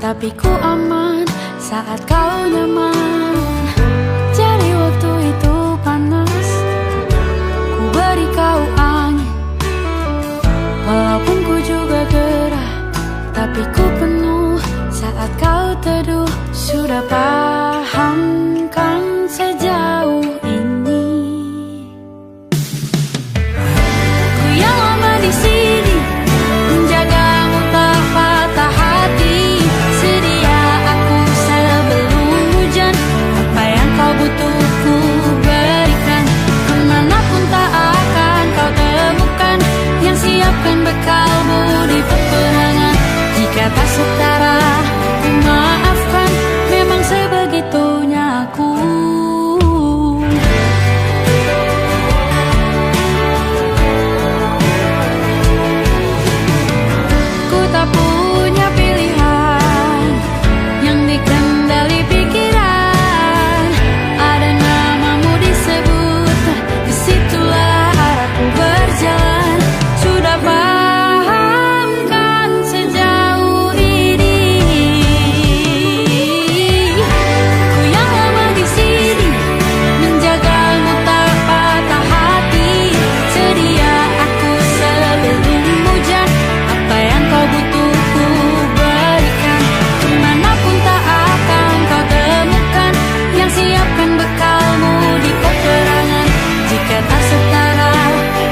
tapi ku aman saat kau nyaman. Jadi waktu itu panas, ku beri kau angin. Walaupun ku juga gerah, tapi ku penuh saat kau teduh. Sudah paham kan sejauh ini? Ku yang lama di sini menjagamu tak patah hati. Sedia aku sebelum hujan, apa yang kau butuh ku berikan. Kemanapun tak akan kau temukan yang siapkan bekalmu di peperangan. Jika tak setara ku maafkan, memang sebegitunya aku. Ku tak punya pilihan yang dikendali pikiran. Ada namamu disebut, disitulah arahku berjalan. Sudah paham kan sejauh ini? Ku yang lama di sini menjagamu tak patah hati. Sedia aku sebelum hujan, apa yang kau butuh ku berikan. Kemanapun tak akan kau temukan yang siapkan bekalmu di peperangan. Jika tak setara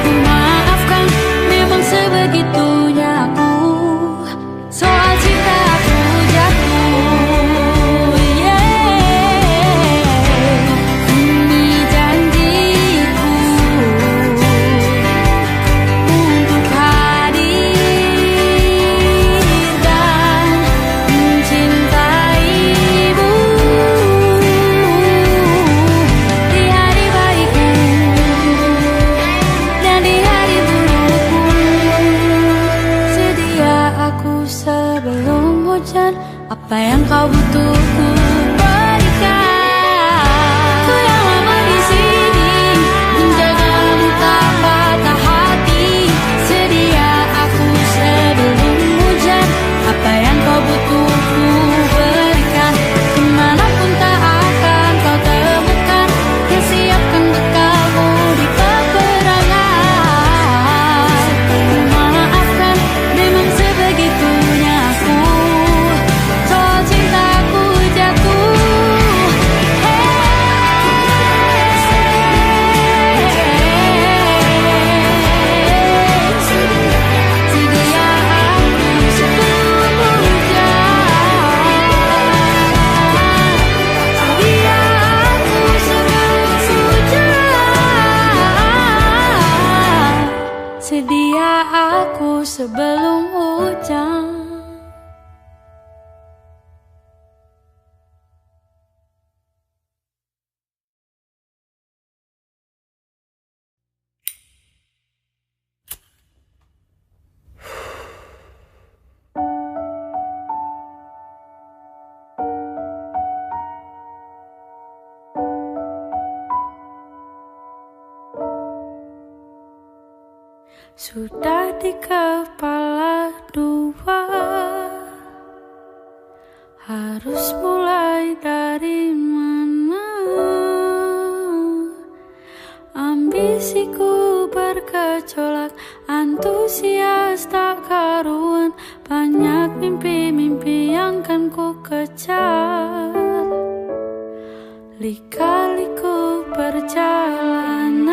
ku maafkan, memang sebegitunya aku. Soal cinta aku jatuh, ini janjiku untuk hadir dan mencintaimu di hari baikku dan di hari burukku. Sedia aku sebelum hujan, apa yang kau butuh ku berikan. Ku yang lama di sini menjagamu tak patah hati. Sedia aku sebelum hujan, apa yang kau butuh ku berikan. Kemanapun tak akan kau temukan yang siapkan bekalmu di peperangan. Maafkan, memang sebegitunya aku. Soal cintaku jatuh, sedia aku sebelum hujan. Sedia aku sebelum hujan. Sedia aku sebelum hujan. Sudah di kepala dua, harus mulai dari mana? Ambisiku bergejolak, antusias tak karuan. Banyak mimpi-mimpi yang kan ku kejar. Lika-liku perjalanan,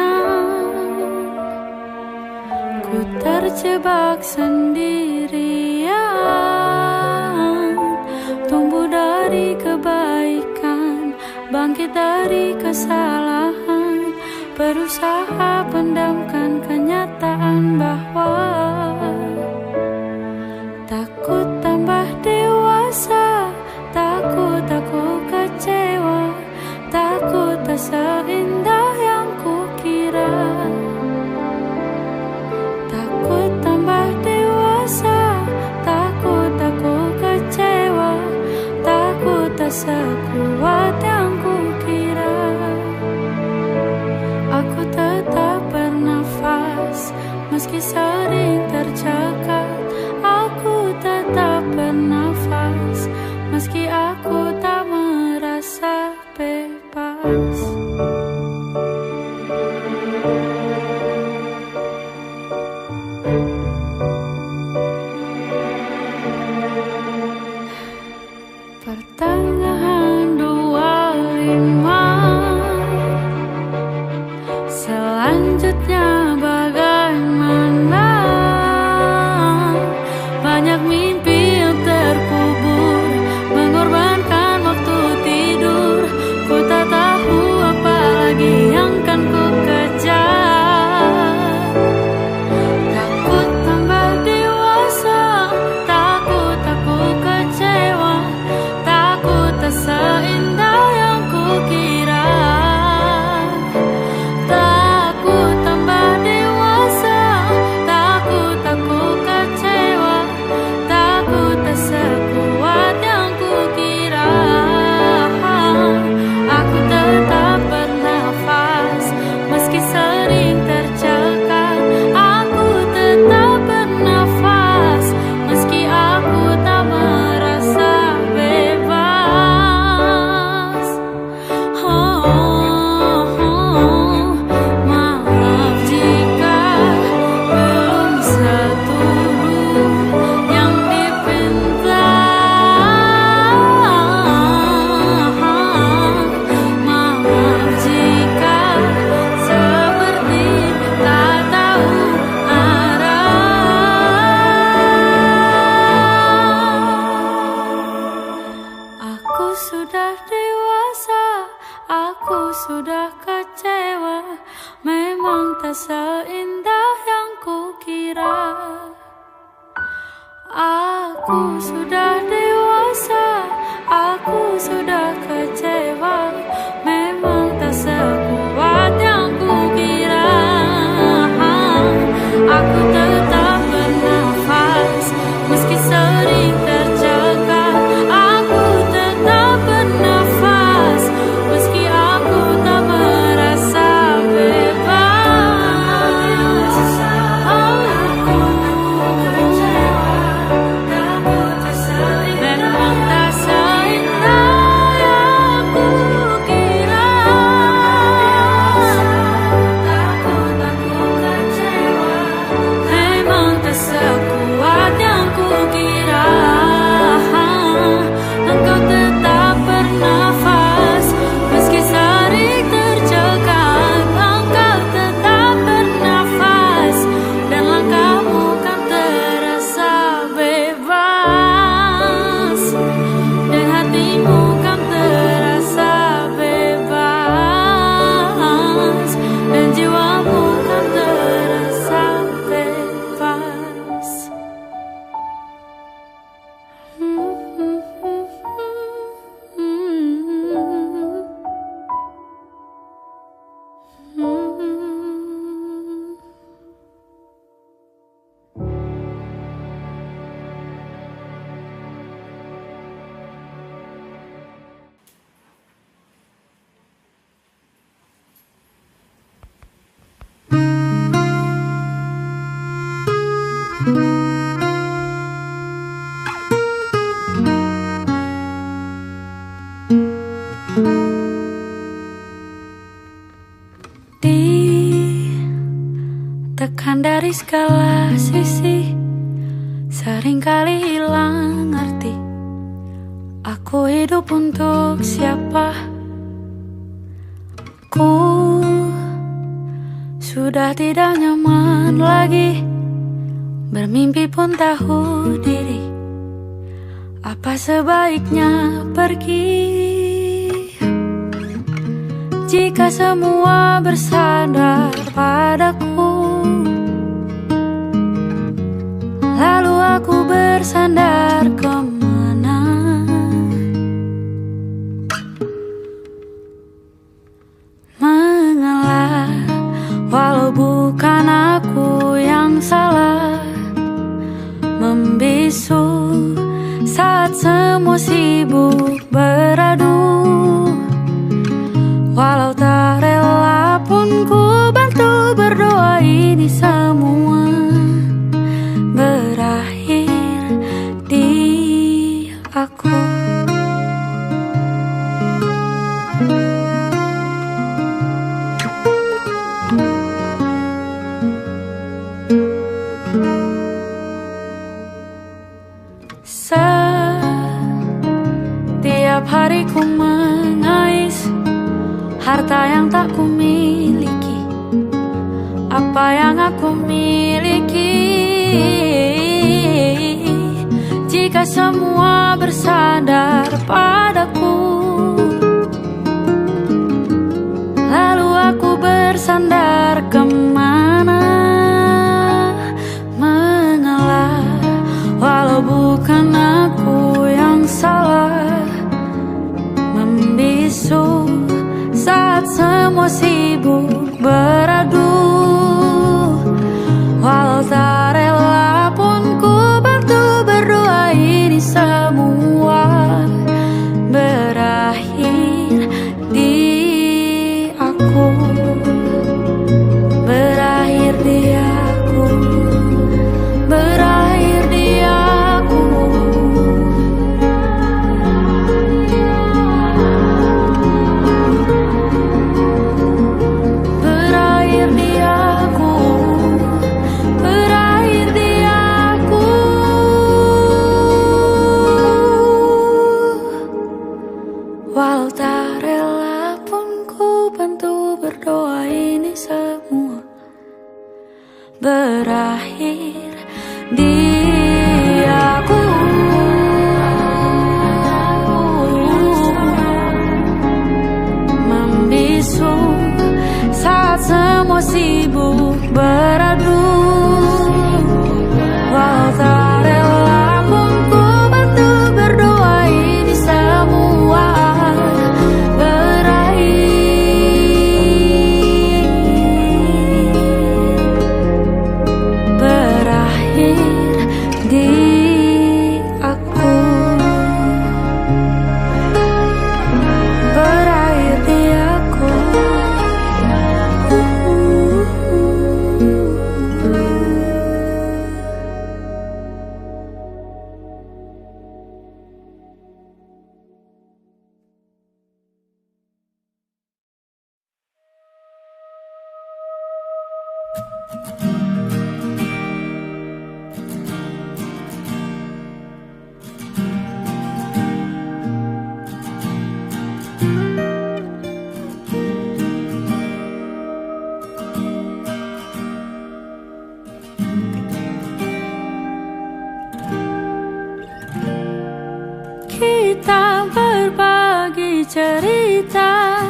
ku terjebak sendirian. Tumbuh dari kebaikan, bangkit dari kesalahan. Berusaha pendamkan kenyataan bahwa takut tambah dewasa. Takut aku kecewa, takut tak seindah yang kukira. Takut tambah dewasa, takut aku kecewa, takut tak sekuat yang kukira. Aku tetap bernafas meski sering sudah dewasa, aku sudah kecewa. Memang tak sekuat yang kukira. Aku tetap bernafas meski sering tercekat. Aku tetap bernafas meski aku tak merasa bebas. Aku kecewa, memang tak seindah yang kukira. Takut aku kecewa, memang tak sekuat yang kukira. Engkau tetap bernafas meski sering tercekat. Engkau tetap bernafas dan langkahmu kan terasa bebas, dan hatimu kan terasa bebas, dan jiwamu kan terasa bebas. Ditekan dari segala sisi, seringkali hilang arti. Aku hidup untuk siapa? Ku sudah tidak nyaman lagi, bermimpi pun tahu diri. Apa sebaiknya pergi? Jika semua bersandar padaku, lalu aku bersandar kemana? Mengalah, walau bukan aku yang salah. Membisu saat semua sibuk beradu. Walau tak rela pun ku bantu berdoa ini semua berakhir di aku. Setiap hari ku mengais harta yang tak ku miliki. Apa yang aku miliki? Jika semua bersandar padaku, lalu aku bersandar kemana? Mengalah, walau bukan aku yang salah. Membisu saat semua sibuk beradu. Walau tak rela pun ku bantu berdoa ini semua berakhir di aku. Berakhir di aku. Berakhir di aku. Berakhir di Kita berbagi cerita,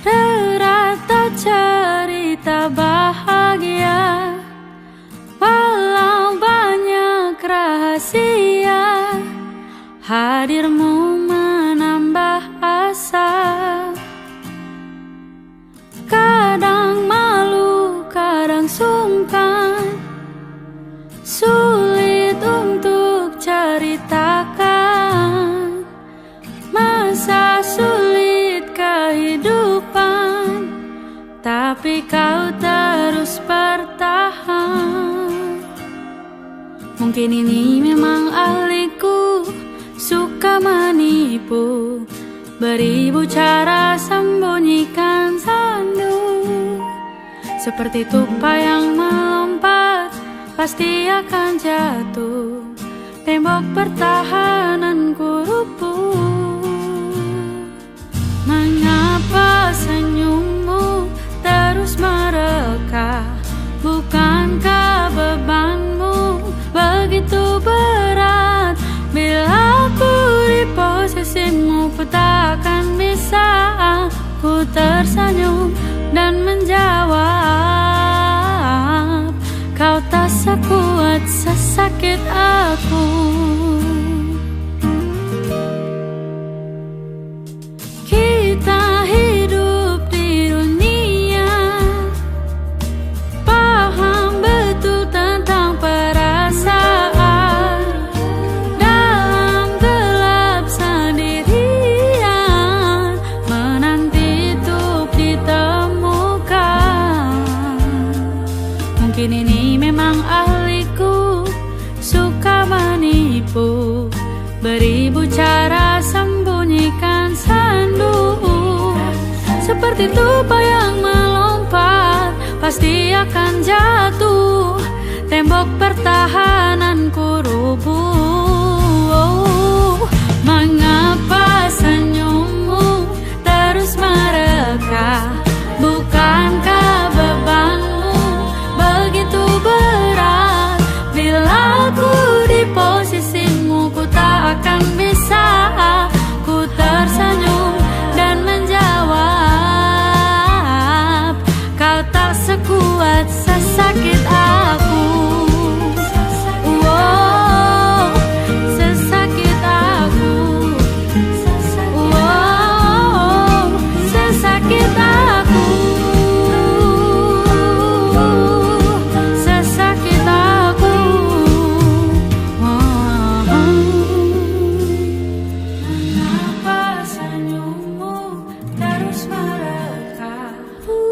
derata cerita bahagia, walau banyak rahasia, hadirmu menambah asa. Kadang malu, kadang sungkan, sulit untuk ceritakan masa sulit kehidupan, tapi kau terus bertahan. Mungkin ini memang ahliku, suka menipu, beribu cara sembunyikan sandu. Seperti tupai yang melompat, pasti akan jatuh, tembok pertahananku rubuh. Mengapa senyummu terus mereka? Bukankah bebanmu begitu berat? Bila aku di posisimu, ku tak akan bisa. Ku tersenyum dan menjawab, kau tak sekuat sesakit aku. Kita hidup di dunia, paham betul tentang perasaan. Dalam gelap sendirian, menanti untuk ditemukan. Mungkin ini memang ahliku, suka menipu, beribu cara sembunyikan sandu. Seperti tupai yang melompat, pasti akan jatuh, tembok pertahananku rubuh. Mengapa senyummu terus mereka? Bukankah bebanmu begitu berat? Bila aku di posisimu, ku tak akan bisa. Ku tersenyum dan menjawab, kau tak sekuat sesakit aku. Wow, sesakit aku. Wow, sesakit aku. Sesakit aku. Mengapa senyummu terus mereka?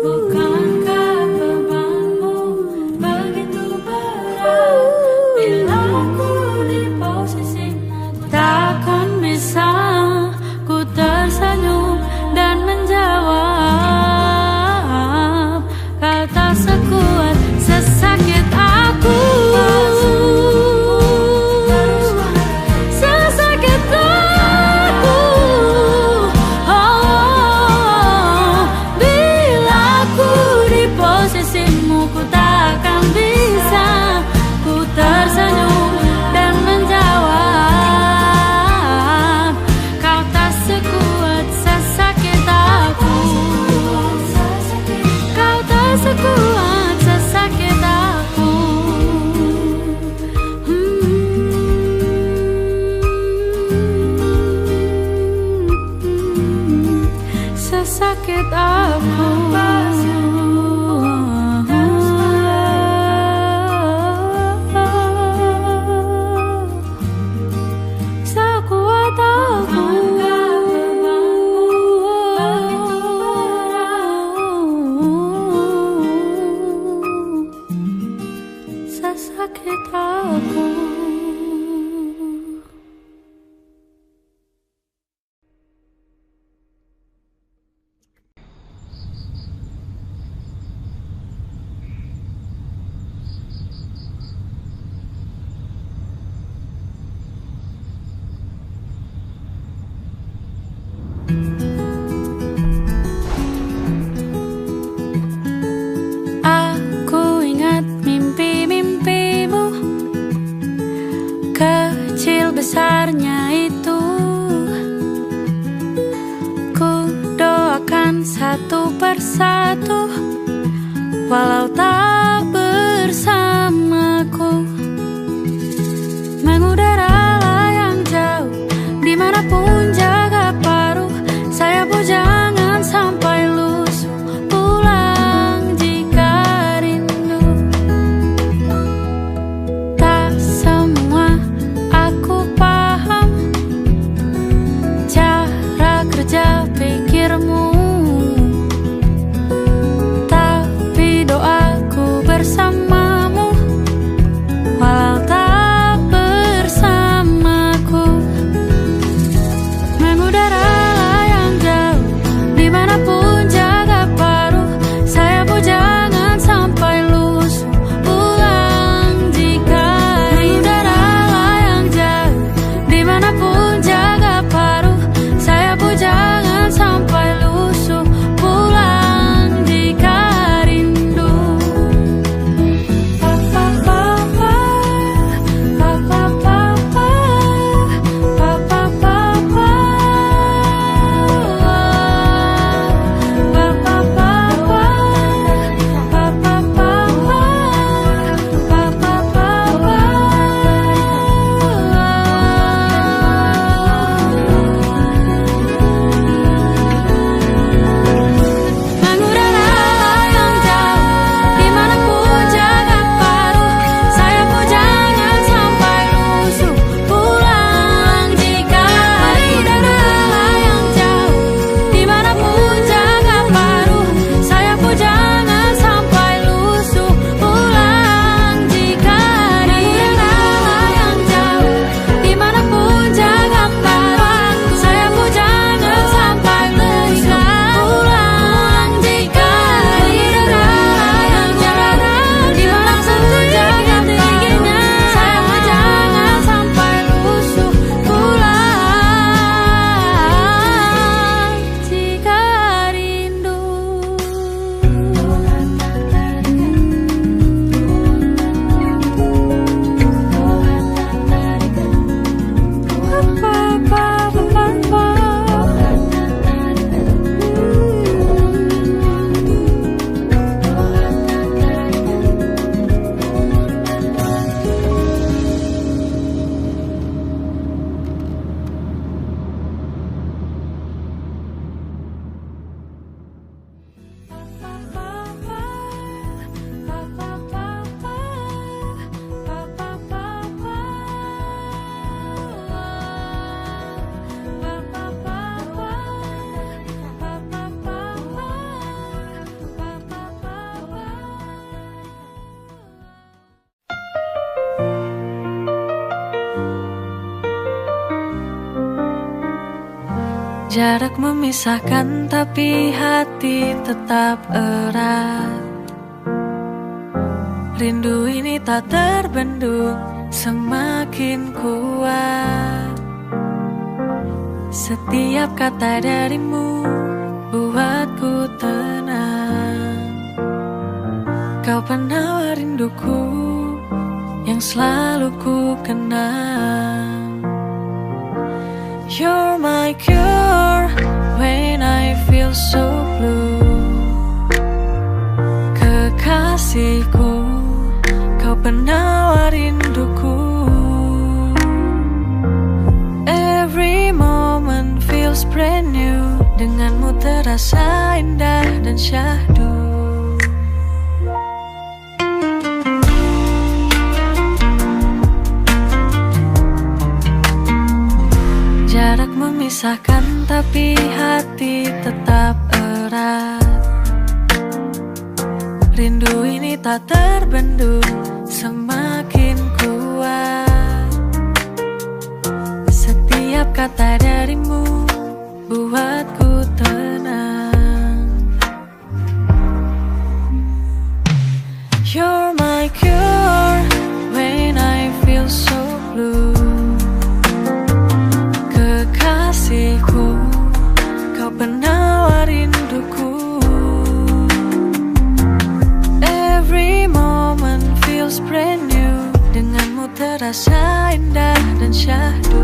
Bukankah bebanmu begitu berat? Bila aku di posisimu, ku takkan bisa. Ku tersenyum dan menjawab, kau tak sekuat sesakit aku. Sesakit aku. Oh, bila aku di posisimu, ku takkan bisa. Ku tersenyum dan menjawab, kau tak sekuat sesakit aku. Kau tak sekuat sesakit aku. Sesakit aku. Sekuat aku. Sesakit aku. Aku ingat mimpi-mimpimu, kecil besarnya itu. satu persatu, walau tak bersamaku. Mengudara yang jauh, dimanapun jaga paruh. Sayapmu jangan sampai lusuh, pulang jika rindu. Tak semua aku paham cara kerja pikirmu, tapi doaku bersamamu walau tak bersamaku. Mengudara yang jauh, dimanapun jaga paruh. Sayapmu jangan sampai lusuh, pulang jika rindu. Mengudara yang jauh, dimanapun jaga paruh. Sayapmu jangan sampai lusuh, pulang jika rindu. Jarak memisahkan tapi hati tetap erat. Rindu ini tak terbendung, semakin kuat. Setiap kata darimu buatku tenang. Kau penawar rinduku yang selalu ku kenang. You're my cure when I feel so blue. Kekasihku, kau penawar rinduku. Every moment feels brand new. Denganmu terasa indah dan syahdu. Jarak memisahkan tapi hati tetap erat. Rindu ini tak terbendung, semakin kuat. Setiap kata darimu buatku tenang. You're my cure when I feel so blue. Kekasihku, kau penawar rinduku. Every moment feels brand new. Denganmu terasa indah dan syahdu.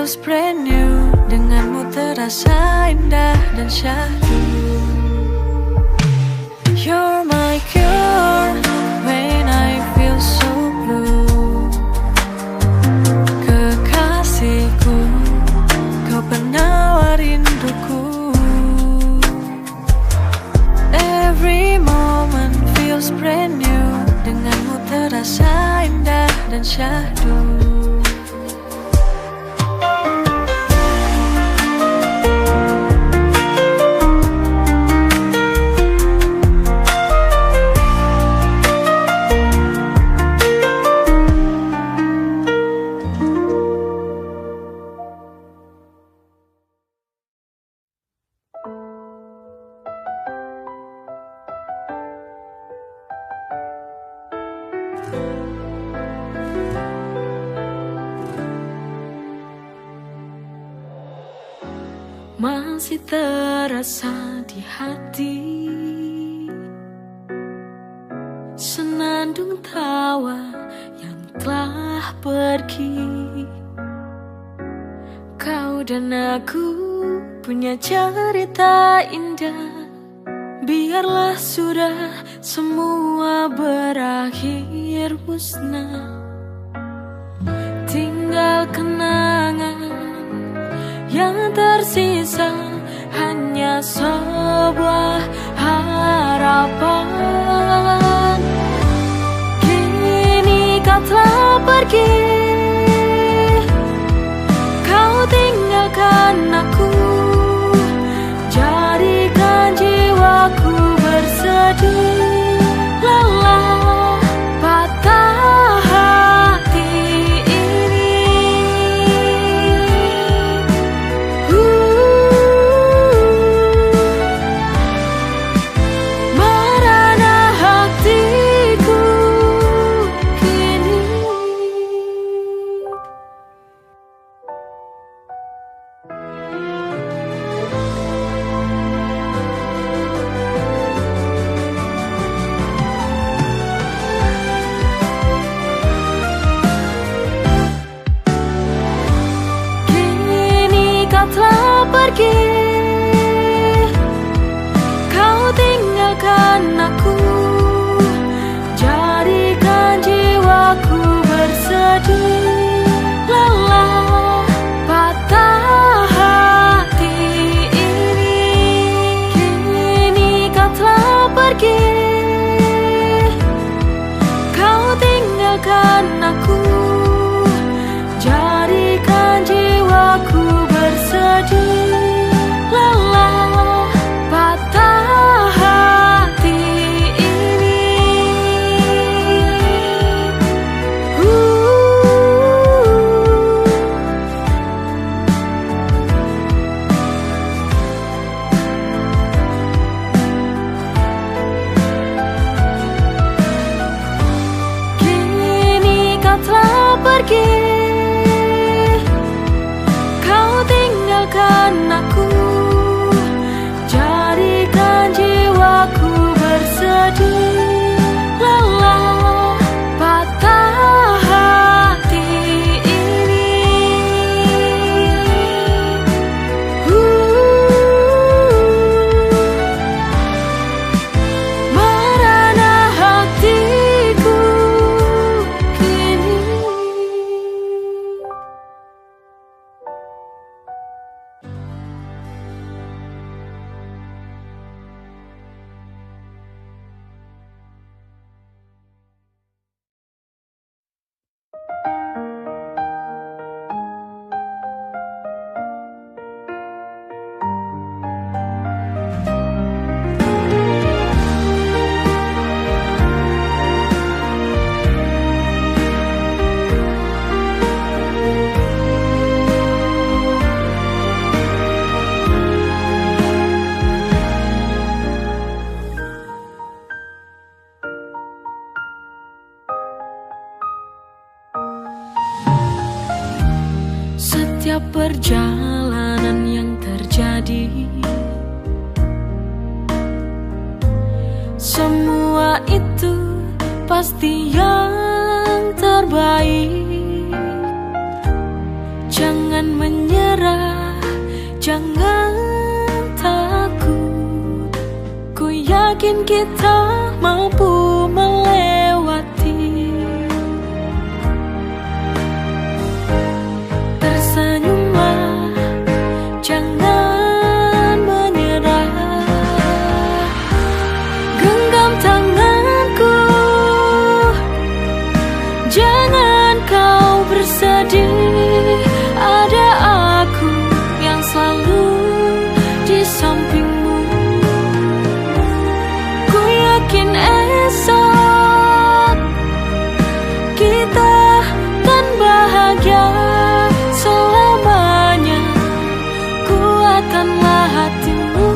feels brand new. Denganmu terasa indah dan syahdu. You're my cure when I feel so blue. Kekasihku, kau penawar rinduku. Every moment feels brand new. Denganmu terasa indah dan syahdu. Masih terasa di hati senandung tawa yang telah pergi. Kau dan aku punya cerita indah. Biarlah sudah semua berakhir musnah. Tinggal kenangan yang tersisa, hanya sebuah harapan. Kini kau telah pergi, kau tinggalkan aku, jadikan jiwaku bersedih. Lelah patah hati ini. Merana hatiku kini. Kini kau telah pergi, kau tinggalkan aku, jadikan jiwaku bersedih. Lelah patah hati ini. Kini kau telah pergi, kau tinggalkan aku, jadikan jiwaku bersedih. Lelah patah hati ini. Kini kau telah pergi, kau tinggalkan aku, jadikan jiwaku bersedih. Lelah patah hati ini. Merana hatiku kini. Setiap perjalanan yang terjadi, semua itu pasti yang terbaik. Jangan Jangan menyerah, jangan takut. Ku yakin kita mampu melewati. Tersenyumlah, jangan menyerah. Genggam tanganku, jangan kau bersedih. Ada aku yang selalu di sampingmu. Ku yakin esok kita kan bahagia selamanya. Kuatkanlah hatimu,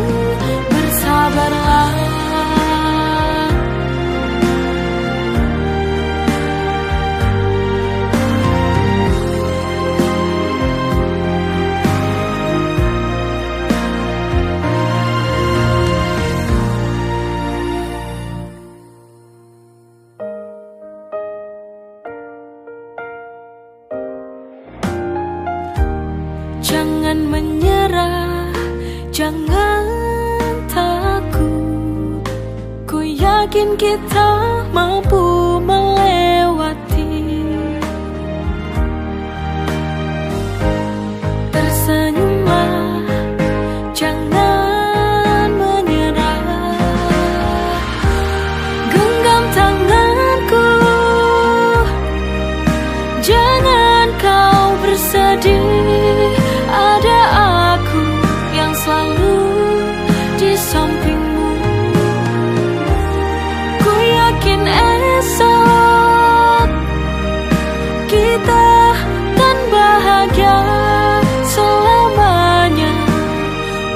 bersabarlah. Jangan menyerah, jangan takut. Ku yakin kita mampu melewati. Tersenyumlah, jangan menyerah. Genggam tanganku, jangan kau bersedih. Ada aku yang selalu di sampingmu. Ku yakin esok kita kan bahagia selamanya.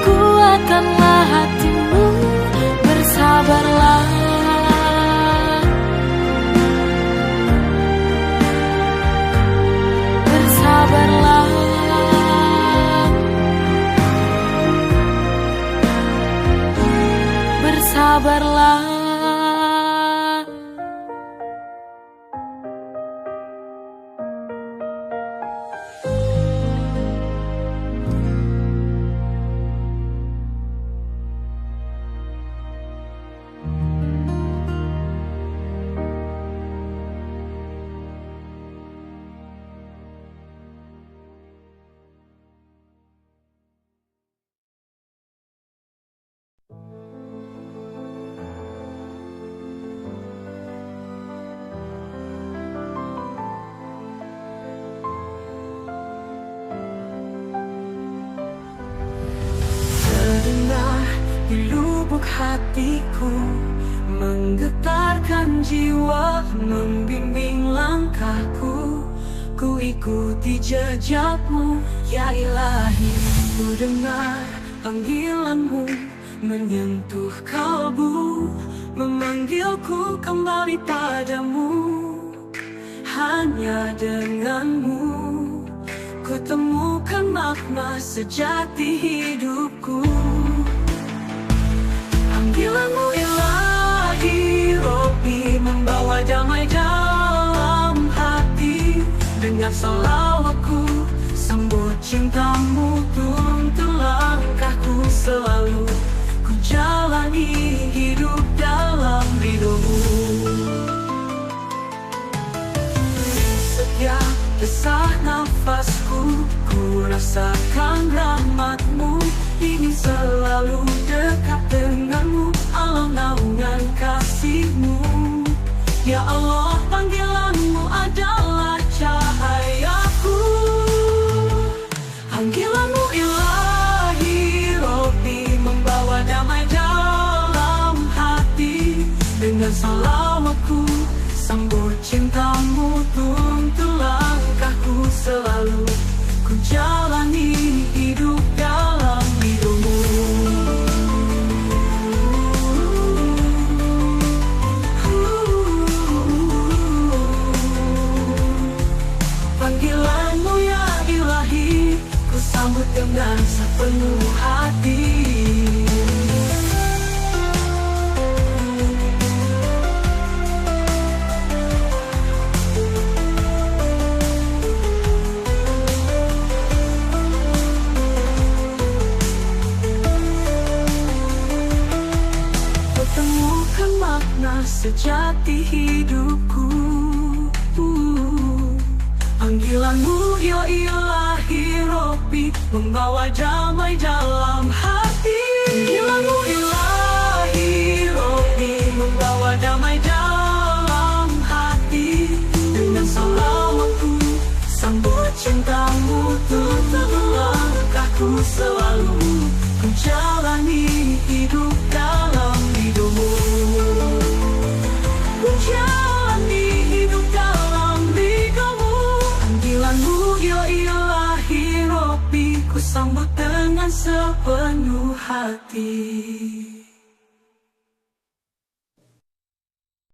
Kuatkanlah hatimu, bersabarlah. Bersabarlah. Bersabarlah. Terdengar di lubuk hatiku, menggetarkan jiwa, membimbing langkahku. Ku ikuti jejakmu, ya Ilahi. Ku dengar panggilanmu, menyentuh kalbu, memanggilku kembali padamu. Hanya denganmu ku temukan makna sejati hidupku. Panggilanmu Ilahi, Robbi, membawa damai dalam hati. Dengan salawatku sambut cintamu, tuntun langkahku selalu. Ku jalani hidup dalam ridhomu. Setiap desah nafasku, ku rasakan rahmatmu. Ingin selalu dekat denganmu, alam naungan kasihmu. Ya Allah, panggilanmu adalah cahayaku. Panggilanmu Ilahi, Robbi, membawa damai dalam hati. Dengan salawatku sambut cintamu, tuntun langkahku selalu. Ku jalani hidup dalam ridhomu. Panggilanmu ya Ilahi, ku sambut dengan sepenuh hati. hati hidupku. Panggilanmu ya ilahi Robbi, membawa damai dalam hati. Panggilanmu ilahi Robbi, membawa damai dalam hati. Dengan salawatku sambut cintamu, tutup langkahku selalu menjalani hidup dalam ridhomu. Menjalani hidup dalam ridhomu. Panggilanmu ya ilahi Robbi, ku sambut dengan sepenuh hati.